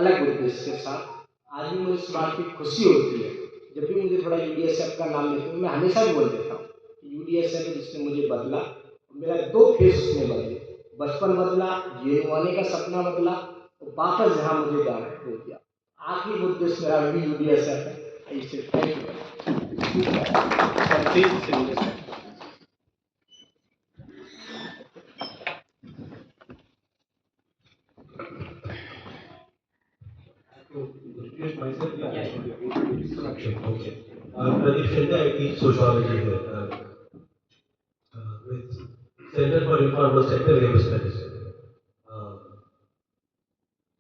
अलग उद्देश्य के साथ। आज भी मुझे इस बात की खुशी होती है, जब भी मुझे थोड़ा यूडीएसएफ का नाम लेते हैं, मैं हमेशा बोल देता हूँ कि यूडीएसएफ है जिसने मुझे बदला। मेरा 2 फेस उसने बदले, बचपन बदला, जेएनयू आने का सपना बदला, और वापस जहाँ मुझे जाना है वो किया। आखिरी उद्देश्य मेरा भी यूडीएसएफ है। इससे thank you. Introduce myself. Yeah. Okay. Pradeep Shinde, I teach sociology here with Center for Informal Sector Labor Studies. Uh,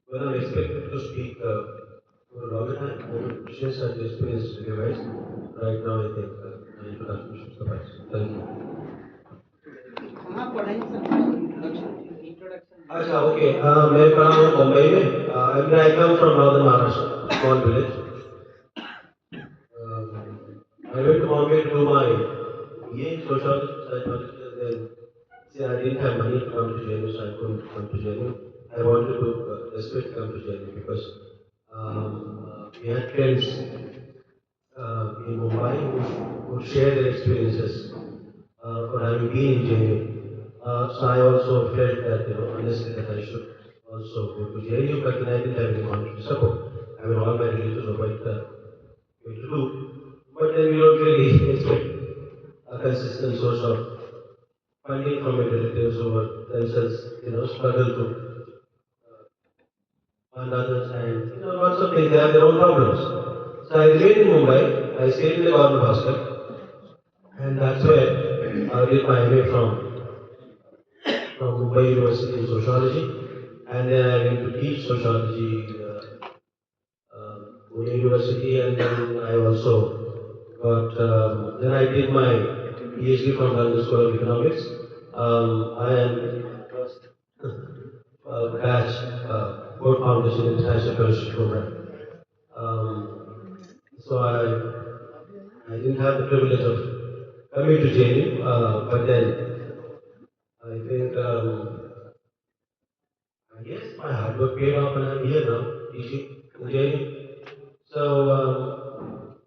when I'm expected to speak for a longer time, I will share such experience with you guys. Right now, I think my introduction should suffice. Thank you. अच्छा okay मैं पढ़ा हूँ मुंबई में I come from northern Maharashtra, small village. I went to Bombay to do my BA in sociology, psychology, and then see I didn't have money to come to JNU, so I couldn't come to JNU. I wanted to desperately come to JNU because we had friends in Mumbai who shared their experiences for having been in JNU. So I also felt that honestly that I should also go to JNU, but then I didn't have anyone to support. I mean, all my relatives were quite well to do, but then we don't really expect a consistent source of funding from your relatives who are themselves, struggle to fund others and lots of things. They have their own problems. So I remained in Mumbai. I stayed in the government hostel, and that's where I did my MA from Mumbai University in sociology, and then I went to teach sociology Pune University, and then I also got. Then I did my PhD from London School of Economics. I am batch Ford Foundation International Fellowship Program. So I didn't have the privilege of coming to JNU, but then I think I guess my hard work paid off, and I'm here now teaching in JNU. So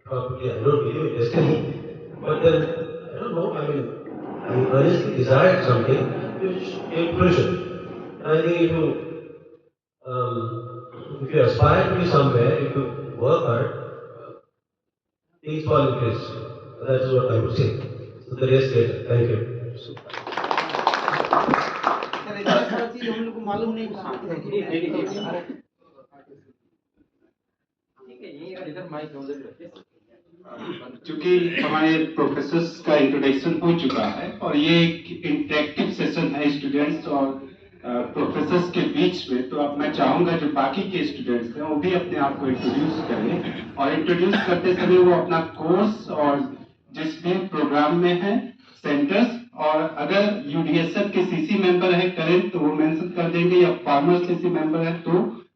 probably I don't believe in destiny, but then I don't know. I mean, I earnestly desired something which came fruition. And I think if you aspire to be somewhere, if you work hard, things fall in place. That's what I would say. So the rest later. Thank you. चूंकि हमारे professors का introduction हो चुका है और ये एक interactive session है स्टूडेंट्स और प्रोफेसर्स के बीच में, तो अब मैं चाहूंगा जो बाकी के स्टूडेंट्स हैं वो भी अपने आप को इंट्रोड्यूस करें और इंट्रोड्यूस करते समय वो अपना कोर्स और जिस भी प्रोग्राम में है, सेंटर्स, और अगर यूडीएसएफ के सीसी मेंबर है करेंट तो वो मेंशन कर देंगे, या फॉर्मर सीसी मेंबर है तो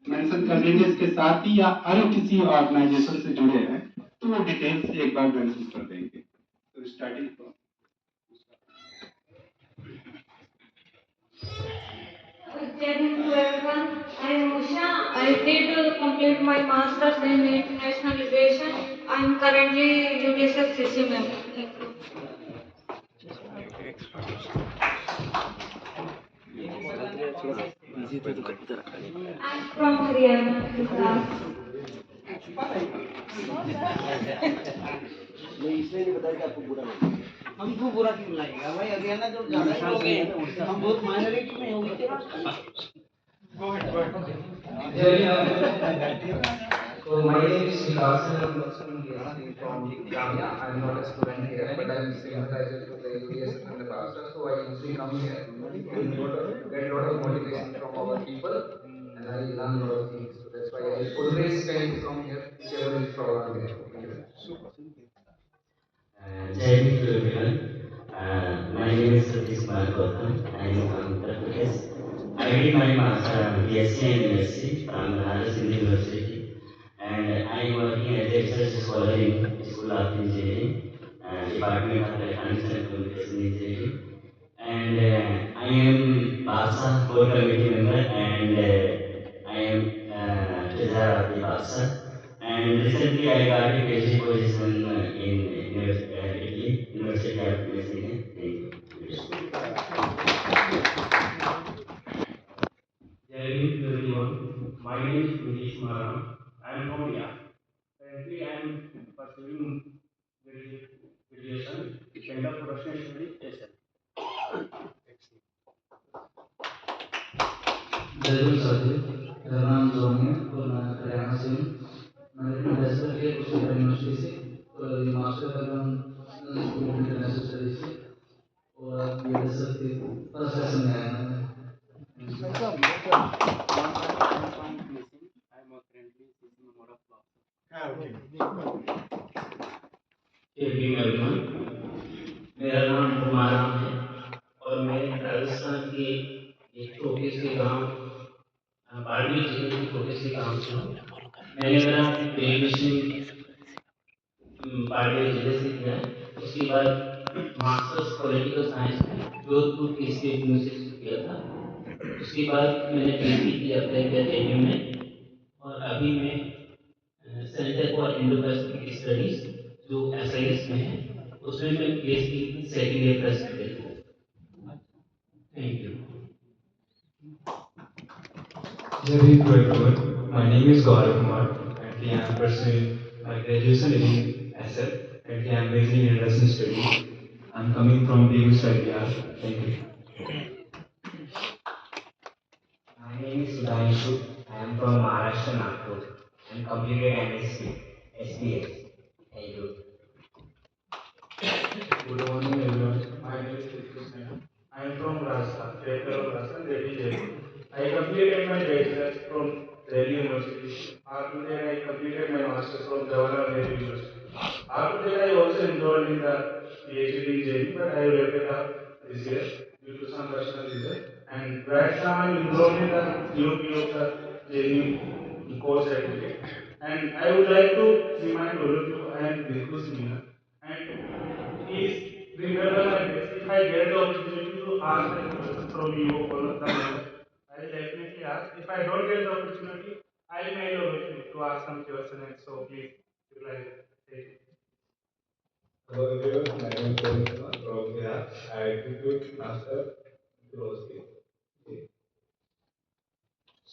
मेंशन कर देंगे। इसके साथ ही या अन्य किसी ऑर्गेनाइजेशन से जुड़े हैं तो वो डिटेल्स एक बार मेंशन कर देंगे। तो starting To everyone, I am Usha. I did complete my master's in internationalization. I am currently UDSF CC member. Thank you. I am from Haryana, Gujarat. हमको बुरा क्यों लगेगा भाई? हरियाणा जो ज्यादा ही लोग हैं, हम बहुत माइनॉरिटी में होंगे। So my name is Vikas and I'm also from Jamia. I'm not a student here, but I'm sympathizing to the UDSF and the pastor. So I usually come here to get a lot of motivation from our people, and I learn a lot of things. So that's why I always tend to come here, whichever is program there. Thank you. Jai Hind to everyone. My name is Satish Kumar Gautam. I am from Uttar Pradesh. I did my BSc and MSc from Banaras Hindu University, and I am working as a research scholar in School of Engineering, Department of Electronics and Communication Engineering. And I am BASA core committee member, and I am Izhar Abdi Baksa, and recently I got a PhD position in Italy, University of Messina. Thank you. Jai Hind to everyone. My name is Nilesh Maran. I am from Bihar. Currently, I am pursuing graduation in Center for Russian Studies, SL. जरूर साथी मेरा नाम John है और मैं हरियाणा से हूँ। मैंने इंटरनेशनल किया कुशीनगर यूनिवर्सिटी से और ये मास्टर कर रहा हूँ इंटरनेशनल स्टडीज से और अब ये दसवीं के फर्स्ट सेशन में आया हूँ मेरा नाम कुमाराम है और मैं राजस्थान के एक छोटे से गांव बाड़मेर जिले के छोटे से गांव से हूँ। मैंने मेरा ग्रेजुएशन बाड़मेर जिले से किया है। उसके बाद मास्टर्स पॉलिटिकल साइंस में जोधपुर की स्टेट यूनिवर्सिटी से किया था। उसके बाद मैंने पीएचडी की अप्लाई किया जेएनयू में और अभी मैं centre for Indo Pacific studies जो एसआईएस में है उसमें मैं पीएचडी सेकंड ईयर का स्टूडेंट हूँ। Thank you. Jai Hind to everyone. My name is Gaurav Kumar. Currently, I am pursuing my graduation in SF. Currently, I am majoring in Russian studies. I am coming from Begusai, Bihar. Thank you. My name is Sudhanshu. I am from Maharashtra, Nagpur. I completed MSc, SPS. Thank you. Good morning, everyone. My name is Krishna. I am from Rajasthan, capital of Rajasthan, that is Jaipur. I completed my bachelor's from Delhi University. After that, I completed my master's from Jawaharlal Nehru University. After that, I also enrolled in the PhD in JEE, but I left it up this year due to some personal reason. And right now, I am enrolled in the COP of the JEE course certificate. And I would like to remind all of you, I am Dilkus Meena. And please remember my best. If I get the opportunity to ask a question from you, all of them, I will definitely ask. If I don't get the opportunity, I will mail over to you to ask some questions. So please reply. Thank you. Hello everyone, my name is Tony Kumar from Bihar. I took master philosophy.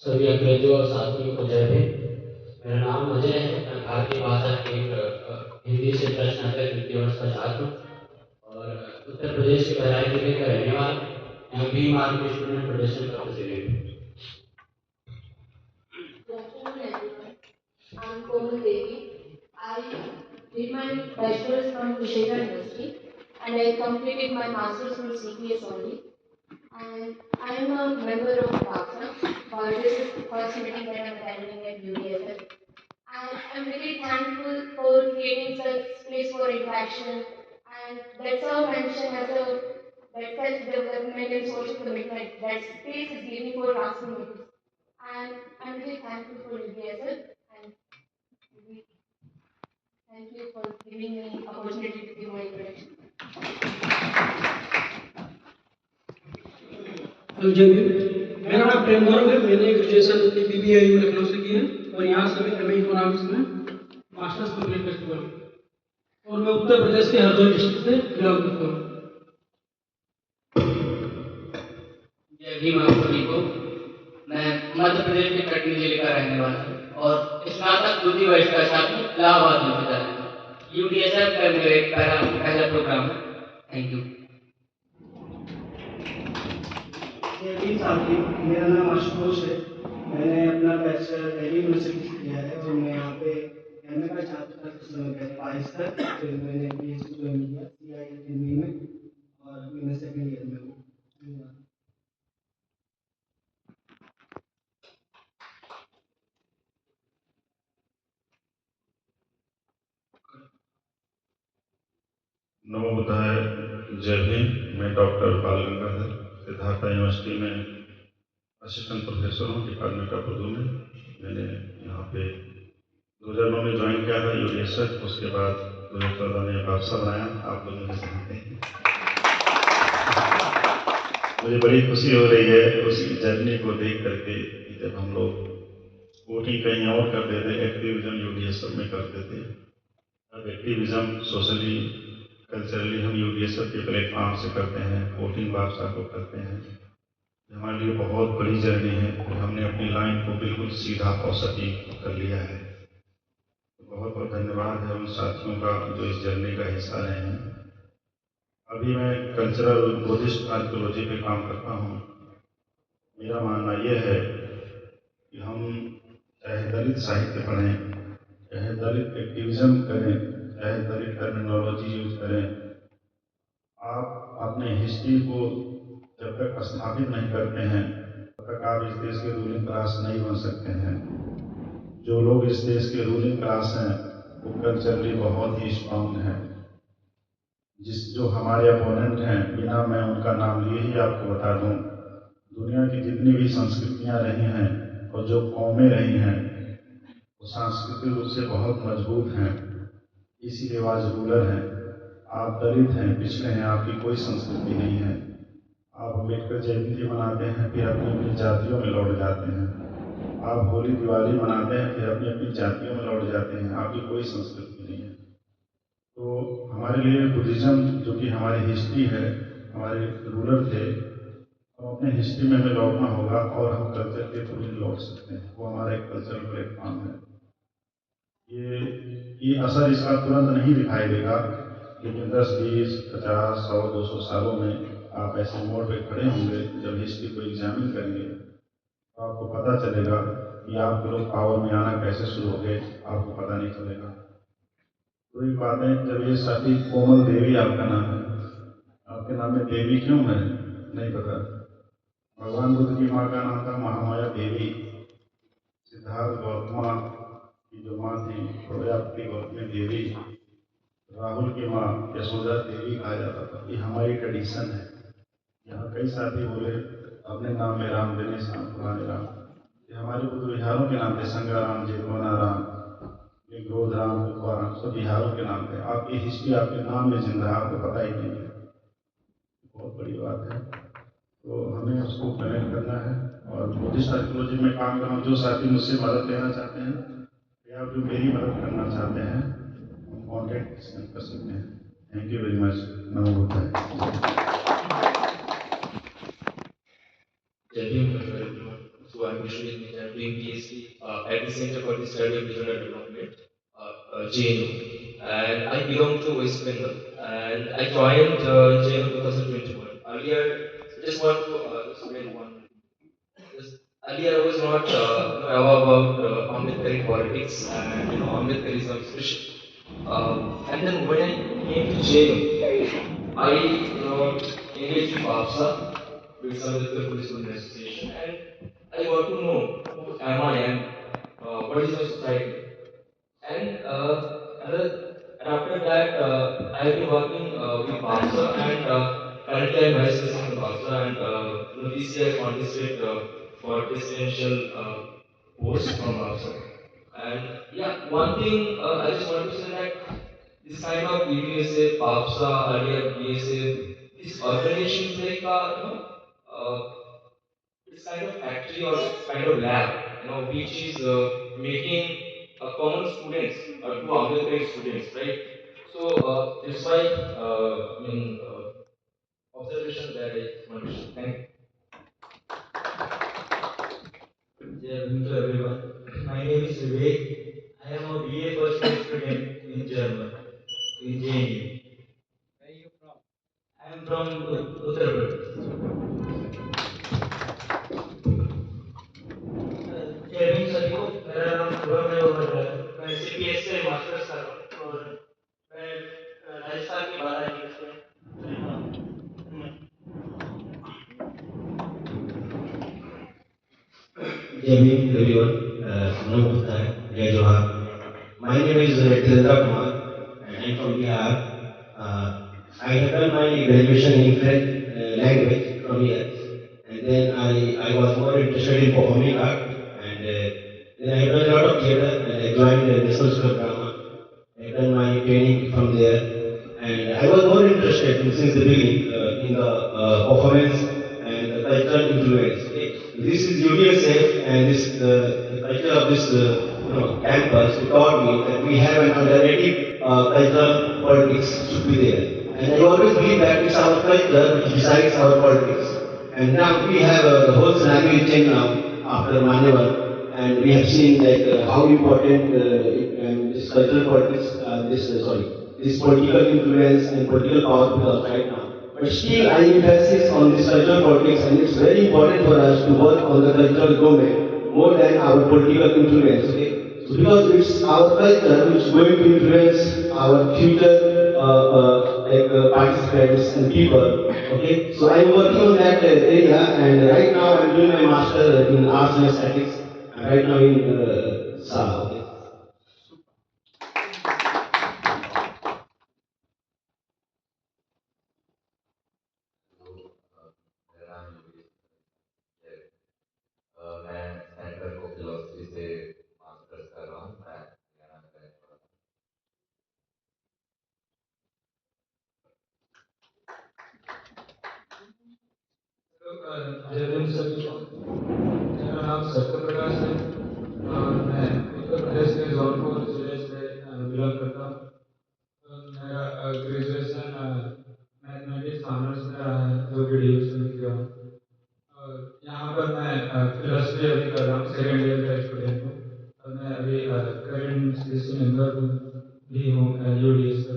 सभी अंग्रेजों और साथियों को जय हिंद। मेरा नाम अजय है। मैं भारतीय भाषा के हिंदी से स्नातक द्वितीय वर्ष का छात्र हूँ और उत्तर प्रदेश के बहराइच जिले का रहने वाला यहाँ भी मार्ग स्टूडेंट प्रदर्शन करते जिले में। Good afternoon, everyone. I'm Komal Devi. I did my bachelor's from Kushinagar University and I completed my master's from CPS only. And I am a member of BAFSA, but this is the first meeting that I am attending at UDSF. And I'm really thankful for creating such space for interaction, and that's how I mentioned as a that self-development and social commitment that space is giving for transformation. And I'm really thankful for UDSF and thank you for giving me opportunity to give my introduction. जय हिंद। मेरा नाम प्रेम गौरव है। मैंने graduation अपनी BBAU Lucknow से की है और यहाँ से मैं MA इकोनॉमिक्स में मास्टर्स कंप्लीट कर चुका हूँ और मैं उत्तर प्रदेश के हरदोई डिस्ट्रिक्ट से बिलोंग करता हूँ। जय भीम आप सभी को। मैं मध्य प्रदेश के कटनी जिले का रहने वाला हूँ और स्नातक द्वितीय वर्ष का छात्र इलाहाबाद विश्वविद्यालय। UDSF का मेरा पहला प्रोग्राम है। Thank you. साथी, मेरा नाम आशुतोष है। मैंने अपना बैचलर दिल्ली यूनिवर्सिटी से किया है, जो मैं यहाँ पे MA का छात्र था कुछ समय पहले 22 तक। फिर मैंने PhD ज्वाइन किया CIMB में और अभी मैं सेकंड ईयर में हूँ। नमो बुद्धाय। जय हिंद। मैं डॉक्टर बाल गंगाधर सिद्धार्थ यूनिवर्सिटी में असिस्टेंट प्रोफेसर हूँ डिपार्टमेंट ऑफ उर्दू में। मैंने यहाँ पे 2009 में ज्वाइन किया था UDSF। उसके बाद 2014 में बादशाह बनाया, आप लोग मुझे जानते हैं। मुझे बड़ी खुशी हो रही है उस जर्नी को देख करके, जब हम लोग वोटिंग कहीं और करते थे, एक्टिविज्म यूडीएसएफ में करते थे। अब एक्टिविज्म सोशली कल्चरली हम यूडीएसएफ के प्लेटफॉर्म से करते हैं, वोटिंग भाषा को करते हैं। हमारे लिए बहुत बड़ी जर्नी है कि हमने अपनी लाइन को बिल्कुल सीधा पॉजिटिव कर लिया है। बहुत बहुत धन्यवाद है उन साथियों का जो इस जर्नी का हिस्सा रहे हैं। अभी मैं कल्चरल बुद्धिस्ट आर्कियोलॉजी पे काम करता हूँ। मेरा मानना यह है कि हम चाहे दलित साहित्य पढ़ें, चाहे दलित एक्टिविज्म करें, चाहे दलित टर्मिनोलॉजी यूज करें, आप अपने हिस्ट्री को जब तक स्थापित नहीं करते हैं तब तक आप इस देश के रूलिंग क्लास नहीं बन सकते हैं। जो लोग इस देश के रूलिंग क्लास हैं वो कल्चरली बहुत ही स्ट्रांग हैं। जो हमारे अपोनेंट हैं, बिना मैं उनका नाम लिए ही आपको बता दूं, दुनिया की जितनी भी संस्कृतियां रही हैं और जो कौमें रही हैं वो सांस्कृतिक रूप से बहुत मजबूत हैं, इसीलिए वो आज रूलर हैं। आप दलित हैं, पिछड़े हैं, आपकी कोई संस्कृति नहीं है। आप अम्बेडकर जयंती मनाते हैं, फिर अपनी अपनी जातियों में लौट जाते हैं। आप होली दिवाली मनाते हैं, फिर अपनी अपनी जातियों में लौट जाते हैं। आपकी कोई संस्कृति नहीं है। तो हमारे लिए बुद्धिज्म जो कि हमारी हिस्ट्री है, हमारे रूलर थे, हम अपने हिस्ट्री में हमें लौटना होगा और हम कल्चर के थ्रू ही लौट सकते हैं। वो हमारा एक कल्चरल प्लेटफॉर्म है। ये असर इसका तुरंत नहीं दिखाई देगा, लेकिन 10, 20, 50, 100, 200 सालों में आप ऐसे मोड़ पे खड़े होंगे, जब हिस्ट्री को एग्जामिन करेंगे तो आपको पता चलेगा कि आप लोग पावर में आना कैसे शुरू हो गए, आपको पता नहीं चलेगा। तो ये बातें, जब ये साथी कोमल देवी आपका नाम है, आपके नाम में देवी क्यों है नहीं पता। भगवान बुद्ध की माँ का नाम था महामाया देवी। सिद्धार्थ गौतमा की जो माँ थी प्रजापति गौतमी देवी, राहुल की माँ यशोदा देवी कहा जाता था। ये हमारी ट्रेडिशन है। यहाँ कई साथी बोले अपने नाम में राम देने शाम पुराने राम, ये हमारे बुद्ध विहारों के नाम थे। संगाराम, जेतवना राम, निग्रोध राम, उपवा राम, सब बिहारों के नाम थे। आपकी हिस्ट्री आपके नाम में जिंदा है, आपको पता ही नहीं है। बहुत बड़ी बात है। तो हमें उसको कनेक्ट करना है। और बुद्धिस्ट आर्कियोलॉजी में काम करना, जो साथी मुझसे मदद लेना चाहते हैं या जो मेरी मदद करना चाहते हैं, हम कॉन्टेक्ट कर सकते हैं। Thank you very much. NaMo बुद्धाय। So I'm Vishnu Mehta, I'm doing PhD at the Center for the Study of Regional Development, JNU, and I belong to West Bengal, and I joined JNU 2021. Earlier, I just want to explain one. Earlier, I was not aware about Ambedkari politics and Ambedkarism especially. And then when I came to JNU, I engaged with BAPSA, with some of the Political Association, and I want to know who am I and what is my society. And after that, I have been working with BAPSA, and currently I am vice president of BAPSA, and this year I contested for presidential post from BAPSA. And yeah, one thing I just want to say that this kind of BDSA, BAPSA, earlier BSA, this organization is like it's kind of factory or kind of lab, which is making common students or two Ambedkar students, right? So that's why observation that I want to share. Thank you. Hello everyone. My name is Vivek. I am a BA first year student in German, in JNU. Where are you from? I am from Uttar Pradesh. जयवीन सभी को, मेरा नाम शुभम है और मैं CPS से masters कर रहा हूँ और मैं राजस्थान की बाला जी से Jai everyone, Namo Buddhaya, Jai Johar. My name is Tilendra Kumar and I am from Bihar. I have done my graduation in French language from here, and then I was more interested in performing art, and then I have done a lot of theatre, and I joined the National School of Drama. I have done my training from there, and I was more interested since the beginning in the performance and the cultural influence. This is UDSF, and this the culture of this campus, he taught me that we have an alternative cultural politics should be there. And I always believe that it's our culture which decides our politics. And now we have the whole scenario is changed now after Manyavad, and we have seen that how important this cultural politics, this political influence and political power becomes right now. But still, I emphasis on this cultural politics, and it's very important for us to work on the cultural domain more than our political influence. Okay? So because it's our culture which is going to influence our future participants and people. Okay, so I'm working on that area, and right now I'm doing my master in arts and aesthetics. Right now in SA. Okay. मैं centre को philosophy से masters कर रहा हूँ। मैं जय हिंद सभी को। मेरा नाम सत्य प्रकाश है और मैं उत्तर प्रदेश के जौनपुर जिले से बिलोंग करता हूँ। मेरा ग्रेजुएशन मैथमेटिक्स ऑनर्स में रहा है, जो कि डिवीजन में किया हूँ। और यहाँ पर मैं फिलोसफी अभी कर रहा हूँ, सेकेंड ईयर का स्टूडेंट हूँ। और मैं अभी करंट सीसी मेंबर भी हूँ UDS का।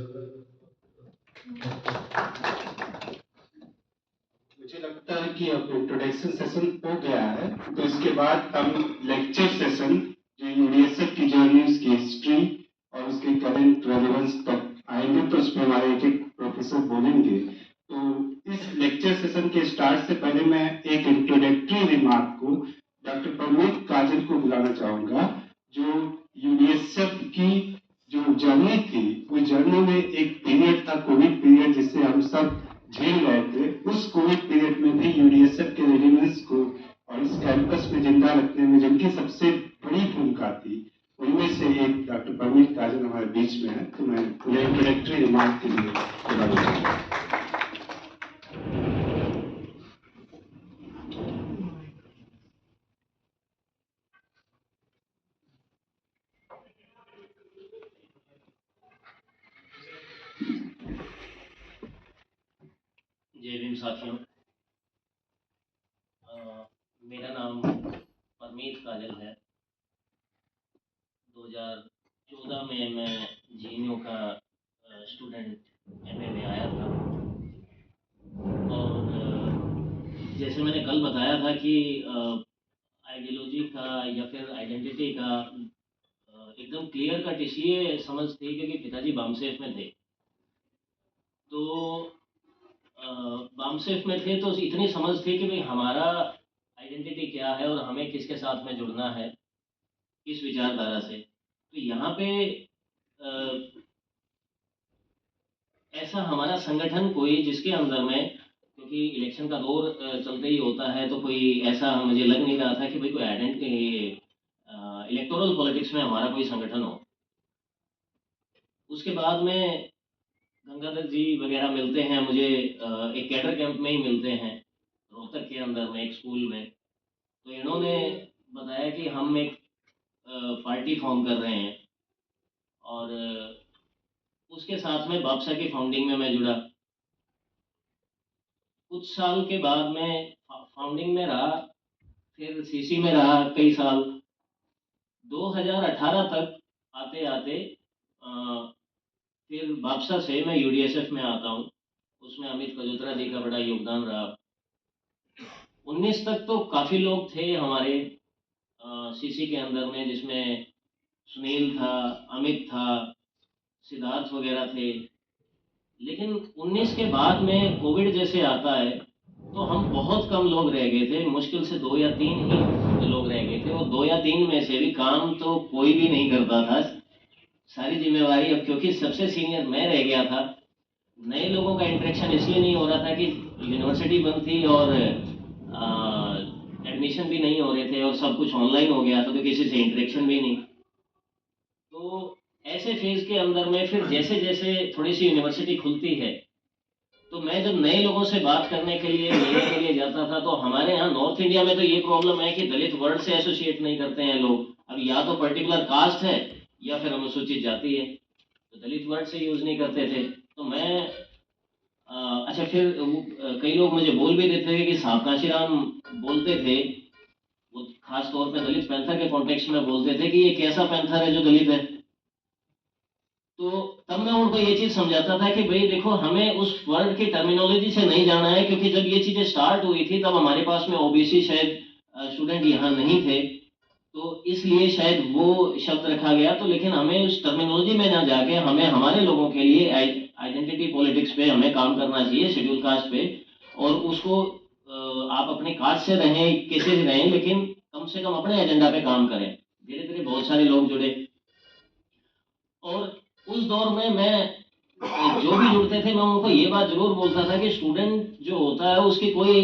मुझे लगता है कि अब इंट्रोडक्शन सेशन हो गया है, तो इसके बाद हम लेक्चर सेशन जो UDSF की जर्नी, उसकी हिस्ट्री और उसके करंट रेलेवेंस तक आएंगे, तो उसमें हमारे एक प्रोफेसर बोलेंगे। तो इस लेक्चर सेशन के स्टार्ट से पहले मैं एक इंट्रोडक्टरी रिमार्क को डॉक्टर परमीत काजल को बुलाना चाहूँगा, जो UDSF की जो जर्नी थी, वो जर्नी में एक पीरियड था, कोविड पीरियड, जिससे हम सब झेल रहे थे। उस कोविड पीरियड में भी UDSF के रेलिवेंस को और इस कैंपस में जिंदा रखने में जिनकी सबसे बड़ी भूमिका थी, उनमें से एक डॉक्टर परमीत काजल हमारे बीच में है। तो मैं उन्हें इंट्रोडक्टरी रिमार्क के लिए बुलाना चाहूँगा। जय भीम साथियों। मेरा नाम परमीत काजल है। 2014 में मैं GNU का स्टूडेंट MA में आया था। और जैसे मैंने कल बताया था कि आइडियोलॉजी का या फिर आइडेंटिटी का एकदम क्लियर कट इसलिए समझ थी क्योंकि पिताजी बामसेफ में थे। तो बामसेफ में थे तो इतनी समझ थी कि भाई हमारा आइडेंटिटी क्या है और हमें किसके साथ में जुड़ना है, किस विचारधारा से। तो यहाँ पे ऐसा हमारा संगठन कोई जिसके अंदर में, क्योंकि इलेक्शन का दौर चलते ही होता है, तो कोई ऐसा मुझे लग नहीं रहा था कि भाई कोई आइडेंटिटी इलेक्टोरल पॉलिटिक्स में हमारा कोई संगठन हो। उसके बाद में गंगाधर जी वगैरह मिलते हैं मुझे, एक कैडर कैंप में ही मिलते हैं रोहतक के अंदर में एक स्कूल में। तो इन्होंने बताया कि हम एक पार्टी फॉर्म कर रहे हैं और उसके साथ में बापसा की फाउंडिंग में मैं जुड़ा। कुछ साल के बाद में फाउंडिंग में रहा, फिर CC में रहा कई साल। 2018 तक आते आते फिर बापसा से मैं UDSF में आता हूँ। उसमें अमित कजोत्रा जी का बड़ा योगदान रहा। 19 तक तो काफ़ी लोग थे हमारे CC के अंदर में, जिसमें सुनील था, अमित था, सिद्धार्थ वगैरह थे। लेकिन 19 के बाद में कोविड जैसे आता है तो हम बहुत कम लोग रह गए थे, मुश्किल से 2 या 3 ही लोग रह गए थे। और 2 या 3 में से भी काम तो कोई भी नहीं करता था, सारी जिम्मेवारी अब क्योंकि सबसे सीनियर मैं रह गया था। नए लोगों का इंटरेक्शन इसलिए नहीं हो रहा था कि यूनिवर्सिटी बंद थी और एडमिशन भी नहीं हो रहे थे और सब कुछ ऑनलाइन हो गया था, तो किसी से इंटरेक्शन भी नहीं। तो ऐसे फेज के अंदर में फिर जैसे जैसे थोड़ी सी यूनिवर्सिटी खुलती है तो मैं जब नए लोगों से बात करने के लिए मिलने के लिए जाता था, तो हमारे यहाँ नॉर्थ इंडिया में तो ये प्रॉब्लम है कि दलित वर्ड से एसोसिएट नहीं करते हैं लोग। अब या तो पर्टिकुलर कास्ट है या फिर अनुसूचित जाति है, तो दलित वर्ड से यूज़ नहीं करते थे। तो मैं अच्छा, फिर कई लोग मुझे बोल भी देते थे कि साहब काशीराम बोलते थे, वो खास तौर पे दलित पैंथर के कॉन्टेक्स्ट में बोलते थे कि ये कैसा पैंथर है जो दलित है। तो तब मैं उनको ये चीज़ समझाता था कि भाई देखो, हमें उस वर्ड की टर्मिनोलॉजी से नहीं जाना है, क्योंकि जब ये चीज़ें स्टार्ट हुई थी तब हमारे पास में ओबीसी शायद स्टूडेंट यहाँ नहीं थे, तो इसलिए शायद वो शब्द रखा गया। तो लेकिन हमें उस टर्मिनोलॉजी में ना जाके हमें हमारे लोगों के लिए आइडेंटिटी पॉलिटिक्स पे हमें काम करना चाहिए, शेड्यूल कास्ट पे। और उसको आप अपने कास्ट से रहें, कैसे भी रहें, लेकिन कम से कम अपने एजेंडा पे काम करें। धीरे धीरे बहुत सारे लोग जुड़े, और उस दौर में मैं जो भी जुड़ते थे मैं उनको ये बात जरूर बोलता था कि स्टूडेंट जो होता है उसकी कोई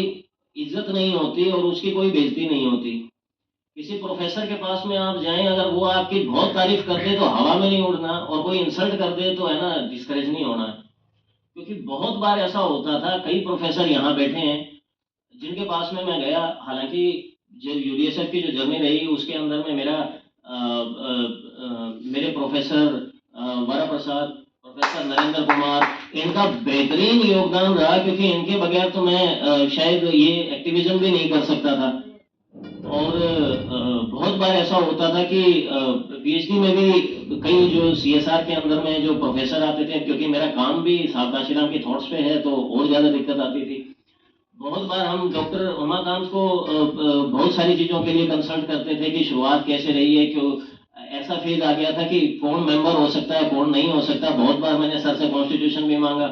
इज्जत नहीं होती और उसकी कोई बेइज्जती नहीं होती। किसी प्रोफेसर के पास में आप जाएं, अगर वो आपकी बहुत तारीफ कर दे तो हवा में नहीं उड़ना, और कोई इंसल्ट कर दे तो है ना डिस्करेज नहीं होना। क्योंकि बहुत बार ऐसा होता था, कई प्रोफेसर यहाँ बैठे हैं जिनके पास में मैं गया, हालांकि जब यूडीएसएफ की जो जर्नी रही उसके अंदर में मेरे प्रोफेसर वरा प्रसाद, प्रोफेसर नरेंद्र कुमार, इनका बेहतरीन योगदान रहा, क्योंकि इनके बगैर तो मैं शायद ये एक्टिविज्म भी नहीं कर सकता था। और बहुत बार ऐसा होता था कि पीएचडी में भी कई जो सीएसआर के अंदर में जो प्रोफेसर आते थे, क्योंकि मेरा काम भी साहब काशीराम की थॉट्स पे है तो और ज़्यादा दिक्कत आती थी। बहुत बार हम डॉक्टर उमाकांत को बहुत सारी चीज़ों के लिए कंसल्ट करते थे कि शुरुआत कैसे रही है, क्यों ऐसा फेज आ गया था कि कौन मेंबर हो सकता है कौन नहीं हो सकता। बहुत बार मैंने सर से कॉन्स्टिट्यूशन भी मांगा,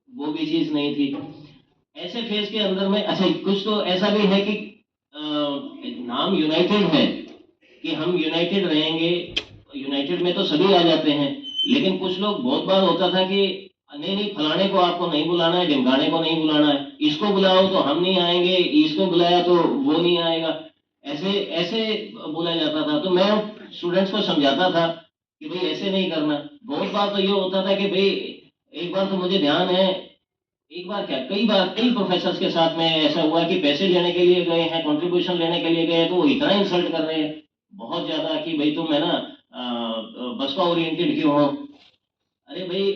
वो भी चीज़ नहीं थी। ऐसे फेज के अंदर में अच्छा कुछ तो ऐसा भी है कि नाम यूनाइटेड है कि हम यूनाइटेड रहेंगे, यूनाइटेड में तो सभी आ जाते हैं, लेकिन कुछ लोग बहुत बार होता था कि नहीं फलाने को आपको नहीं बुलाना है, ढिमकाने को नहीं बुलाना है, इसको बुलाओ तो हम नहीं आएंगे, इसको बुलाया तो वो नहीं आएगा, ऐसे ऐसे बोला जाता था। तो मैं स्टूडेंट्स को समझाता था कि भाई ऐसे नहीं करना। बहुत बार तो ये होता था कि भाई एक बार तो मुझे ध्यान है, एक बार क्या कई बार कई प्रोफेसर के साथ में ऐसा हुआ कि पैसे लेने के लिए गए हैं, कंट्रीब्यूशन लेने के लिए गए, तो वो इतना इंसल्ट कर रहे हैं बहुत ज्यादा कि भाई तुम है ना बसपा ओरिएंटेड क्यों हो। अरे भाई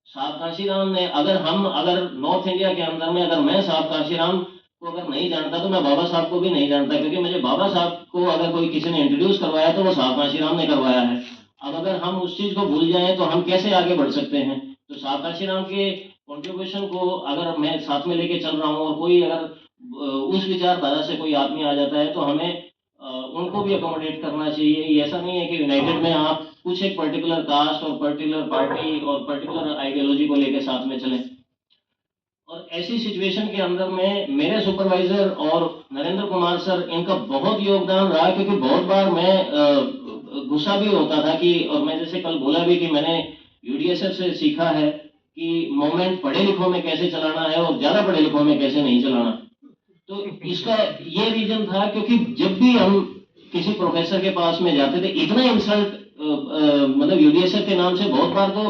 साहब काशीराम ने अगर नॉर्थ इंडिया के अंदर में अगर मैं साहब काशीराम को अगर नहीं जानता तो मैं बाबा साहब को भी नहीं जानता, क्योंकि मुझे बाबा साहब को अगर कोई किसी ने इंट्रोड्यूस करवाया तो वो साहब काशीराम ने करवाया है। अब अगर हम उस चीज को भूल जाएं तो हम कैसे आगे बढ़ सकते हैं। तो साहब काशीराम के कंट्रीब्यूशन को अगर मैं साथ में लेके चल रहा हूँ और कोई अगर उस विचारधारा से कोई आदमी आ जाता है तो हमें उनको भी अकोमोडेट करना चाहिए। ये ऐसा नहीं है कि यूनाइटेड में आप कुछ एक पर्टिकुलर कास्ट और पर्टिकुलर पार्टी और पर्टिकुलर आइडियोलॉजी को लेकर साथ में चलें। और ऐसी सिचुएशन के अंदर में मेरे सुपरवाइजर और नरेंद्र कुमार सर, इनका बहुत योगदान रहा, क्योंकि बहुत बार मैं गुस्सा भी होता था कि, और मैं जैसे कल बोला भी कि मैंने यूडीएसएफ से सीखा है कि मोमेंट पढ़े लिखों में कैसे चलाना है और ज्यादा पढ़े लिखों में कैसे नहीं चलाना। तो इसका ये रीजन था क्योंकि जब भी हम किसी प्रोफेसर के पास में जाते थे इतना इंसल्ट मतलब यूडीएसएफ के नाम से बहुत बार तो